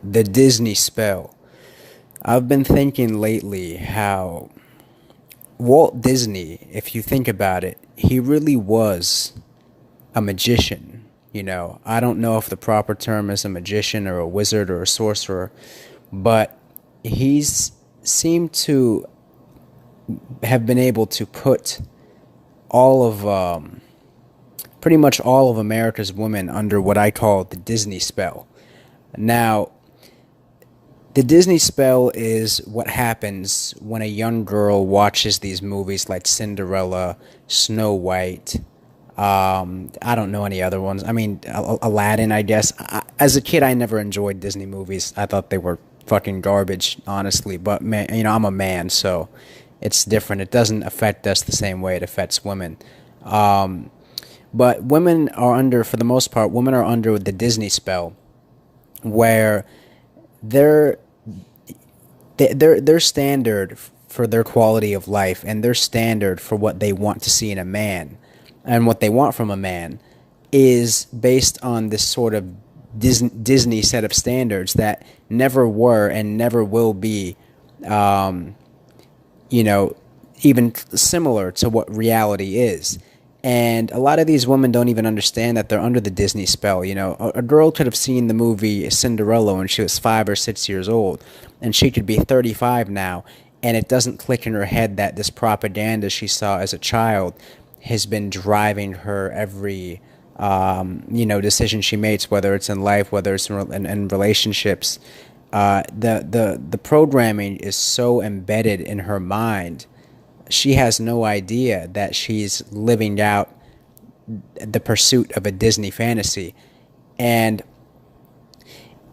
The Disney spell. I've been thinking lately how Walt Disney, if you think about it, he really was a magician. I don't know if the proper term is a magician or a wizard or a sorcerer, but he's seemed to have been able to put all of pretty much all of America's women under what I call the Disney spell. Now, the Disney spell is what happens when a young girl watches these movies like Cinderella, Snow White. I don't know any other ones. I mean, Aladdin, I guess. As a kid, I never enjoyed Disney movies. I thought they were fucking garbage, honestly. But man, I'm a man, so it's different. It doesn't affect us the same way it affects women. But women are under, for the most part, women are under the Disney spell, where their their standard for their quality of life and their standard for what they want to see in a man and what they want from a man is based on this sort of Disney set of standards that never were and never will be, um, even similar to what reality is. And a lot of these women don't even understand that they're under the Disney spell. A girl could have seen the movie Cinderella when she was 5 or 6 years old, and she could be 35 now, and it doesn't click in her head that this propaganda she saw as a child has been driving her every, decision she makes, whether it's in life, whether it's in relationships. The programming is so embedded in her mind, she has no idea that she's living out the pursuit of a Disney fantasy. And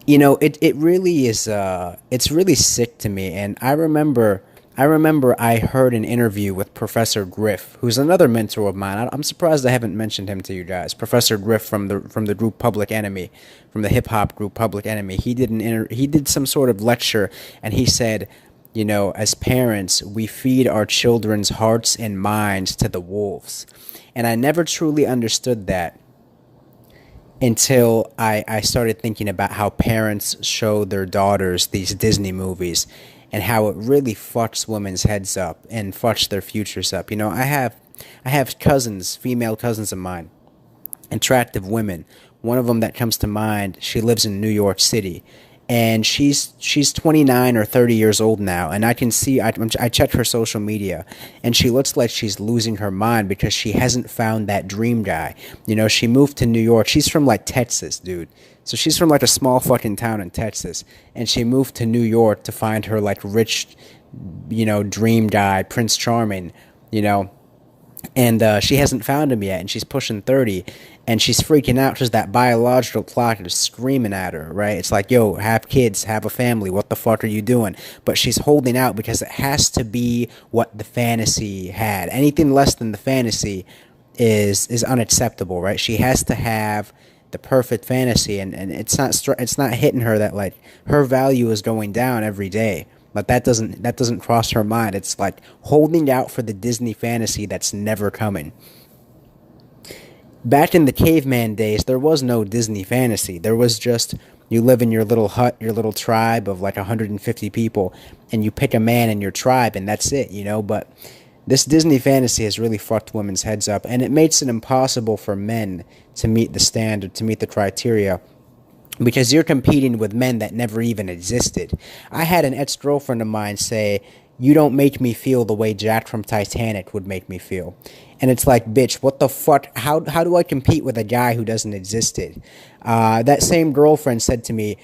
it really is it's really sick to me. And I remember I heard an interview with Professor Griff, who's another mentor of mine. I'm surprised I haven't mentioned him to you guys. Professor Griff from the group Public Enemy, from the hip hop group Public Enemy. He did some sort of lecture, and he said, as parents, we feed our children's hearts and minds to the wolves. And I never truly understood that until I started thinking about how parents show their daughters these Disney movies and how it really fucks women's heads up and fucks their futures up. I have cousins, female cousins of mine, attractive women. One of them that comes to mind, she lives in New York City, and she's 29 or 30 years old now, and I can see, I checked her social media, and she looks like she's losing her mind because she hasn't found that dream guy. She moved to New York. She's from like Texas, dude. So she's from like a small fucking town in Texas, and she moved to New York to find her like rich, dream guy, Prince Charming, you know, and she hasn't found him yet, and she's pushing 30, and she's freaking out because that biological clock is screaming at her, right? It's like, yo, have kids, have a family, what the fuck are you doing? But she's holding out because it has to be what the fantasy had. Anything less than the fantasy is unacceptable, right? She has to have the perfect fantasy, and it's not hitting her that like her value is going down every day. But that doesn't cross her mind. It's like holding out for the Disney fantasy that's never coming. Back in the caveman days, there was no Disney fantasy. There was just, you live in your little hut, your little tribe of like 150 people, and you pick a man in your tribe, and that's it. But this Disney fantasy has really fucked women's heads up, and it makes it impossible for men to meet the standard, to meet the criteria, because you're competing with men that never even existed. I had an ex-girlfriend of mine say, "You don't make me feel the way Jack from Titanic would make me feel." And it's like, bitch, what the fuck? How do I compete with a guy who doesn't exist? That same girlfriend said to me,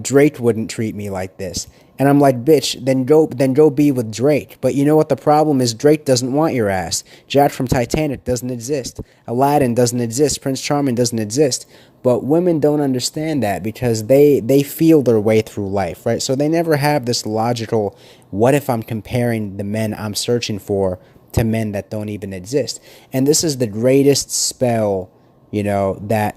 Drake wouldn't treat me like this. And I'm like, bitch, then go be with Drake. But you know what the problem is? Drake doesn't want your ass. Jack from Titanic doesn't exist. Aladdin doesn't exist. Prince Charming doesn't exist. But women don't understand that because they feel their way through life, right? So they never have this logical, what if I'm comparing the men I'm searching for to men that don't even exist? And this is the greatest spell, that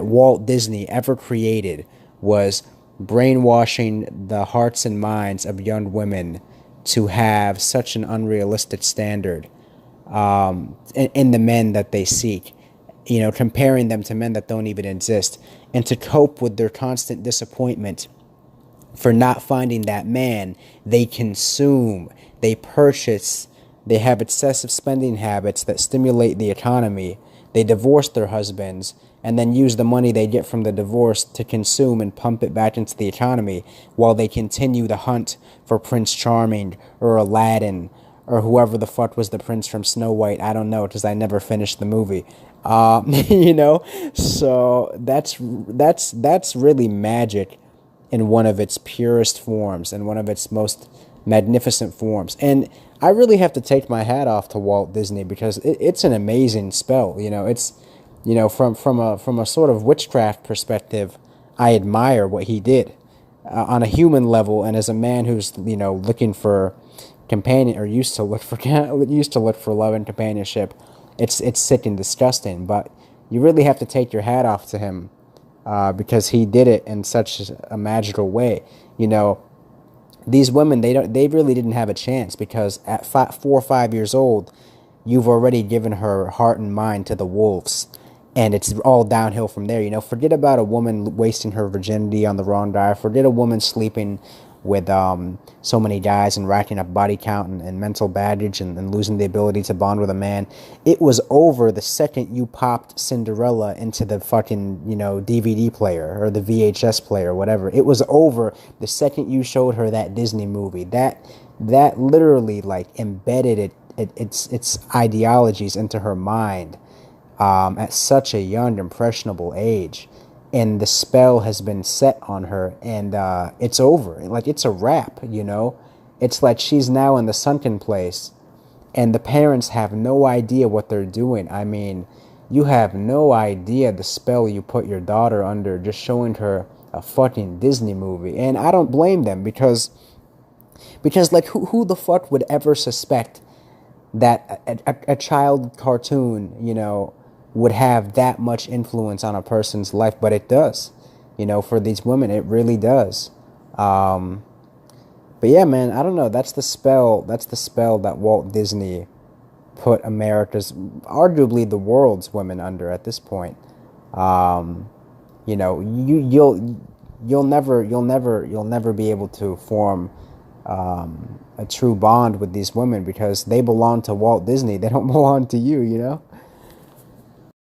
Walt Disney ever created, was brainwashing the hearts and minds of young women to have such an unrealistic standard in the men that they seek, comparing them to men that don't even exist, and to cope with their constant disappointment For not finding that man, they consume, they purchase, they have excessive spending habits that stimulate the economy. They divorce their husbands and then use the money they get from the divorce to consume and pump it back into the economy while they continue the hunt for Prince Charming or Aladdin or whoever the fuck was the prince from Snow White. I don't know because I never finished the movie. You know, so that's really magic in one of its purest forms and one of its most magnificent forms. And I really have to take my hat off to Walt Disney because it's an amazing spell. You know, it's, you know, from a sort of witchcraft perspective, I admire what he did on a human level, and as a man who's, you know, looking for companion, or used to look for love and companionship, it's sick and disgusting. But you really have to take your hat off to him because he did it in such a magical way. You know, these women, they really didn't have a chance because at 4 or 5 years old, you've already given her heart and mind to the wolves, and it's all downhill from there. You know, forget about a woman wasting her virginity on the wrong guy. Forget a woman sleeping with so many guys and racking up body count and mental baggage and losing the ability to bond with a man. It was over the second you popped Cinderella into the fucking, you know, DVD player or the VHS player, whatever. It was over the second you showed her that Disney movie. That literally like embedded its ideologies into her mind at such a young, impressionable age. And the spell has been set on her, and it's over. Like, it's a wrap, you know? It's like she's now in the sunken place, and the parents have no idea what they're doing. I mean, you have no idea the spell you put your daughter under just showing her a fucking Disney movie. And I don't blame them because like, who the fuck would ever suspect that a child cartoon, you know, would have that much influence on a person's life? But it does, you know, for these women, it really does. But yeah, man, I don't know. That's the spell that Walt Disney put America's, arguably the world's women under at this point. You know, you'll never be able to form a true bond with these women because they belong to Walt Disney. They don't belong to you, you know?